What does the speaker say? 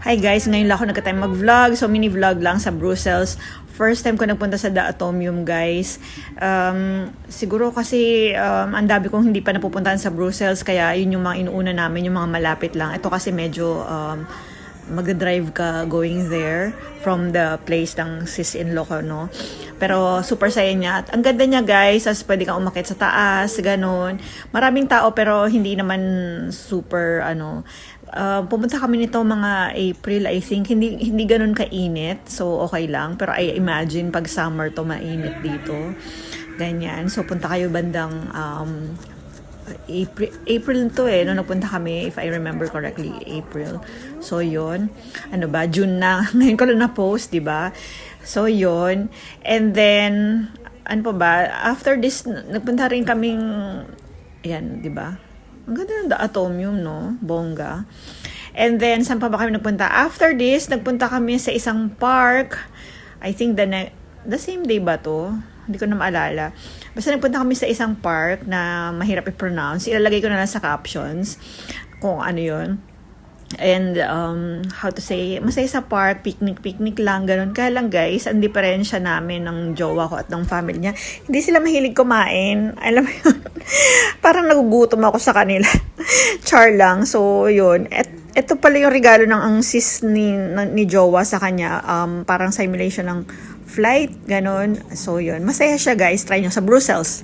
Hi guys, ngayon lang ako nagka-time mag-vlog. So mini vlog lang sa Brussels. First time ko nagpunta sa The Atomium, guys. Siguro kasi ang dami kong hindi pa napupuntahan sa Brussels, kaya yun yung mga inuuna namin, yung mga malapit lang. Ito kasi medyo mag-drive ka going there from the place ng sis-in-law ko, no? Pero super saya niya. At ang ganda niya, guys. As pwede kang umakyat sa taas, ganun. Maraming tao pero hindi naman super, pumunta kami nito mga April, I think. Hindi ganun kainit. So, okay lang. Pero I imagine pag summer to mainit dito. Ganyan. So, punta kayo bandang April to no nagpunta kami, if I remember correctly, April. So yon, June na ngayon ko lang na post, di ba? So yon, and then ano pa ba, after this nagpunta rin kaming yan, di ba? Ang ganda ng The Atomium, no? Bongga. And then saan pa ba kami nagpunta? After this nagpunta kami sa isang park. I think the same day ba to? Hindi ko na maalala. Basta nagpunta kami sa isang park na mahirap i-pronounce. Ilalagay ko na lang sa captions kung ano yun. And, how to say, masaya sa park, picnic lang, ganun. Kaya lang guys, ang diferensya namin ng jowa ko at ng family niya, hindi sila mahilig kumain. Alam mo yun? Parang nagugutom ako sa kanila. Char lang. So, yun. Ito pala yung regalo ng ang sis ni jowa sa kanya. Parang simulation ng flight, ganun. So, yun. Masaya siya guys. Try nyo sa Brussels.